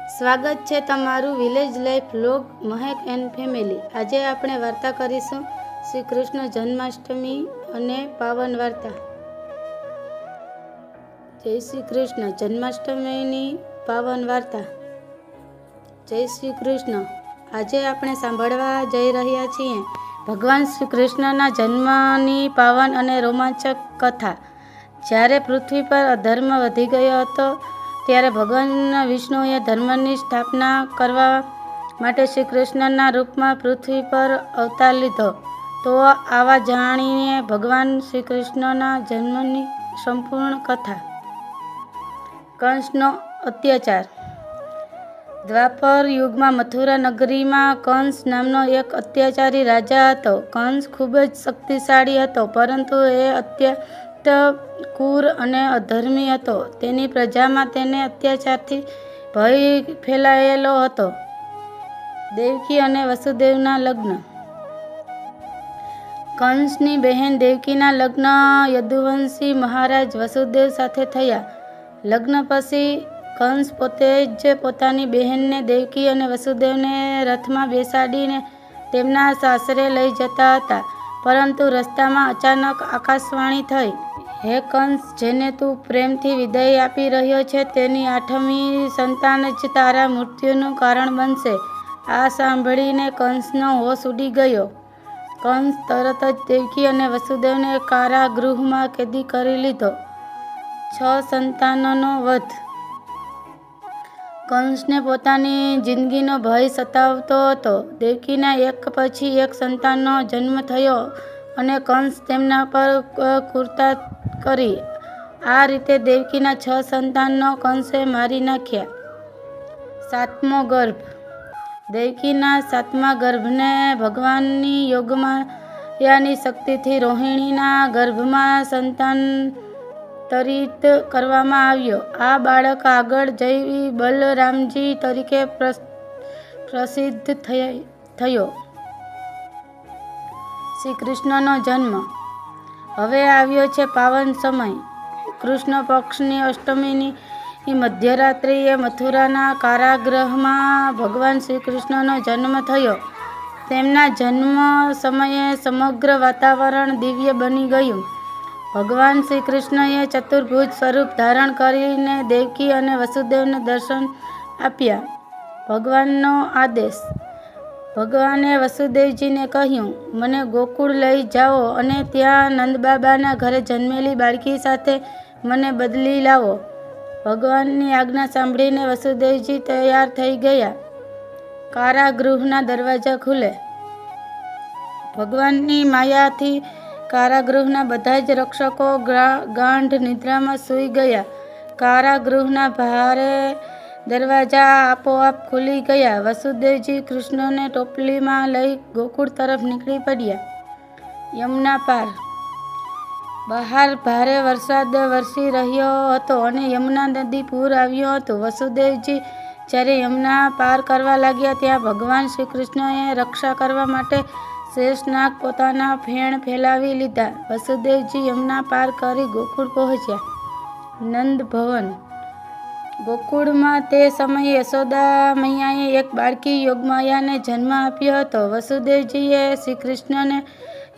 સ્વાગત છે તમારું village life vlog Mahek and family. આજે આપણે વાર્તા કરીશું શ્રી કૃષ્ણ જન્માષ્ટમી અને પાવન વાર્તા। જય શ્રી કૃષ્ણ જન્માષ્ટમીની પાવન વાર્તા। જય શ્રી કૃષ્ણ। આજે આપણે સાંભળવા જઈ રહ્યા છીએ ભગવાન શ્રી કૃષ્ણના જન્મની પાવન અને રોમાંચક કથા। જ્યારે પૃથ્વી પર અધર્મ વધી ગયો હતો ત્યારે ભગવાન વિષ્ણુએ ધર્મની સ્થાપના કરવા માટે શ્રી કૃષ્ણના રૂપમાં પૃથ્વી પર અવતાર લીધો। તો આવા જાણીએ ભગવાન શ્રી કૃષ્ણના જન્મની સંપૂર્ણ કથા। કંસનો અત્યાચાર। દ્વાપર યુગમાં મથુરા નગરીમાં કંસ નામનો એક અત્યાચારી રાજા હતો। કંસ ખૂબ જ શક્તિશાળી હતો, પરંતુ એ અત્યંત ક્રૂર અને અધર્મી હતો। તેની પ્રજામાં તેને અત્યાચારથી ભય ફેલાયેલો હતો। દેવકી અને વસુદેવના લગ્ન। કંસની બહેન દેવકીના લગ્ન યદુવંશી મહારાજ વસુદેવ સાથે થયા। લગ્ન પછી કંસ પોતે જ પોતાની બહેનને દેવકી અને વસુદેવને રથમાં બેસાડીને તેમના સાસરે લઈ જતા હતા, પરંતુ રસ્તામાં અચાનક આકાશવાણી થઈ, હે કંસ, જેને તું પ્રેમથી વિદાય આપી રહ્યો છે તેની 8મી સંતાન જ તારા મૃત્યુનું કારણ બનશે। આ સાંભળીને કંસનો હોશ ઉડી ગયો। કંસ તરત જ દેવકી અને વસુદેવને કારાગૃહમાં કેદી કરી લીધો। 6 સંતાનોનો વધ। કંસને પોતાની જિંદગીનો ભય સતાવતો હતો। દેવકીના એક પછી એક સંતાનનો જન્મ થયો અને કંસ તેમના પર ક્રૂરતા કરી। આ રીતે દેવકીના 6 સંતાનો કંસે મારી નાખ્યા। 7મો ગર્ભ। દેવકીના 7મા ગર્ભને ભગવાનની યોગમાયાની શક્તિથી રોહિણીના ગર્ભમાં સંતાનતરિત કરવામાં આવ્યો। આ બાળક આગળ જઈ બલરામજી તરીકે પ્રસિદ્ધ થયો। શ્રી કૃષ્ણનો જન્મ। હવે આવ્યો છે પાવન સમય। કૃષ્ણ પક્ષની અષ્ટમીની મધ્યરાત્રિએ મથુરાના કારાગૃહમાં ભગવાન શ્રી કૃષ્ણનો જન્મ થયો। તેમના જન્મ સમયે સમગ્ર વાતાવરણ દિવ્ય બની ગયું। ભગવાન શ્રી કૃષ્ણએ ચતુર્ભુજ સ્વરૂપ ધારણ કરીને દેવકી અને વસુદેવને દર્શન આપ્યા। ભગવાનનો આદેશ। ભગવાને વસુદેવજીને કહ્યું, મને ગોકુળ લઈ જાઓ અને ત્યાં નંદબાબાના ઘરે જન્મેલી બાળકી સાથે મને બદલી લાવો। ભગવાનની આજ્ઞા સાંભળીને વસુદેવજી તૈયાર થઈ ગયા। કારાગૃહના દરવાજા ખુલે। ભગવાનની માયાથી કારાગૃહના બધા જ રક્ષકો ગાઢ નિદ્રામાં સૂઈ ગયા। કારાગૃહના ભારે દરવાજા આપોઆપ ખુલી ગયા। વસુદેવજી કૃષ્ણને ટોપલીમાં લઈ ગોકુળ તરફ નીકળી પડ્યા। યમુના પાર। બહાર ભારે વરસાદ વરસી રહ્યો હતો અને યમુના નદી પૂર આવ્યું હતું। વસુદેવજી જ્યારે યમુના પાર કરવા લાગ્યા ત્યાં ભગવાન શ્રી કૃષ્ણએ રક્ષા કરવા માટે શેષનાગ પોતાના ફેણ ફેલાવી લીધા। વસુદેવજી યમુના પાર કરી ગોકુળ પહોંચ્યા। નંદ ભવન। ગોકુળમાં તે સમયે યશોદા મૈયાએ એક બાળકી યોગમાયાને જન્મ આપ્યો હતો। વસુદેવજીએ શ્રી કૃષ્ણને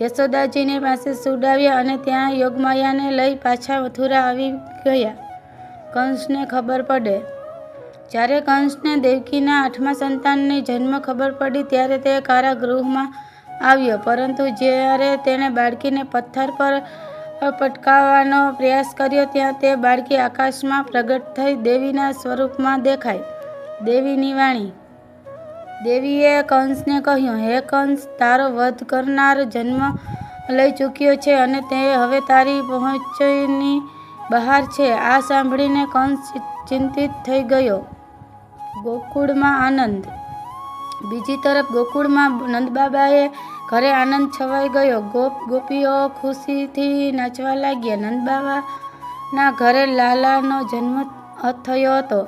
યશોદાજીની પાસે સુવડાવ્યા અને ત્યાં યોગમાયાને લઈ પાછા મથુરા આવી ગયા। કંસને ખબર પડે। જ્યારે કંસને દેવકીના 8મા સંતાનની જન્મ ખબર પડી ત્યારે તે કારાગૃહમાં આવ્યો, પરંતુ જ્યારે તેણે બાળકીને પથ્થર પર પટકાવવાનો પ્રયાસ કર્યો ત્યાં તે બાળકી આકાશમાં પ્રગટ થઈ દેવીના સ્વરૂપમાં દેખાઈ। દેવીની વાણી। દેવીએ કંસને કહ્યું, હે કંસ, તારો વધ કરનાર જન્મ લઈ ચૂક્યો છે અને તે હવે તારી પહોંચની બહાર છે। આ સાંભળીને કંસ ચિંતિત થઈ ગયો। ગોકુળમાં આનંદ। બીજી તરફ ગોકુળમાં નંદબાબાએ ઘરે આનંદ છવાઈ ગયો। ગોપીઓ ખુશીથી નાચવા લાગ્યા। નંદબાબાના ઘરે લાલાનો જન્મ થયો હતો।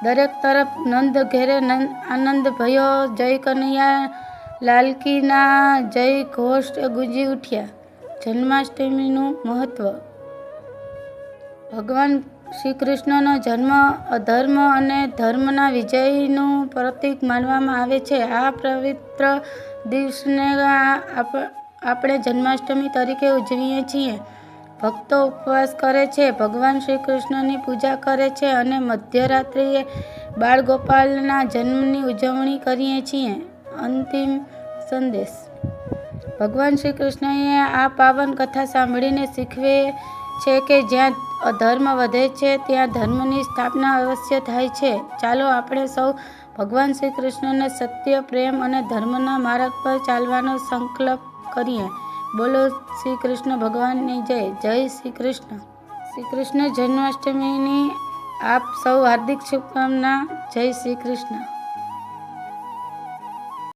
દરેક તરફ નંદ ઘેરે આનંદ ભયો। જય કનૈયા લાલકીના જય ઘોષ ગુંજી ઉઠ્યા। જન્માષ્ટમીનું મહત્વ। ભગવાન શ્રી કૃષ્ણનો જન્મ અધર્મ અને ધર્મના વિજયનું પ્રતીક માનવામાં આવે છે. આ પવિત્ર દિવસને આપણે જન્માષ્ટમી તરીકે ઉજવીએ છીએ. ભક્તો ઉપવાસ કરે છે, ભગવાન શ્રી કૃષ્ણની પૂજા કરે છે અને મધ્યરાત્રિએ બાળગોપાલના જન્મની ઉજવણી કરીએ છીએ. અંતિમ સંદેશ. ભગવાન શ્રી કૃષ્ણએ આ પાવન કથા સાંભળીને શીખવે છે કે જ્યાં અધર્મ વધે છે ત્યાં ધર્મની સ્થાપના અવશ્ય થાય છે. ચાલો આપણે સૌ ભગવાન શ્રી કૃષ્ણને સત્ય, પ્રેમ અને ધર્મના માર્ગ પર ચાલવાનો સંકલ્પ કરીએ. બોલો શ્રી કૃષ્ણ ભગવાનની જય. જય શ્રી કૃષ્ણ. શ્રી કૃષ્ણ જન્માષ્ટમીની આપ સૌ હાર્દિક શુભકામના. જય શ્રી કૃષ્ણ.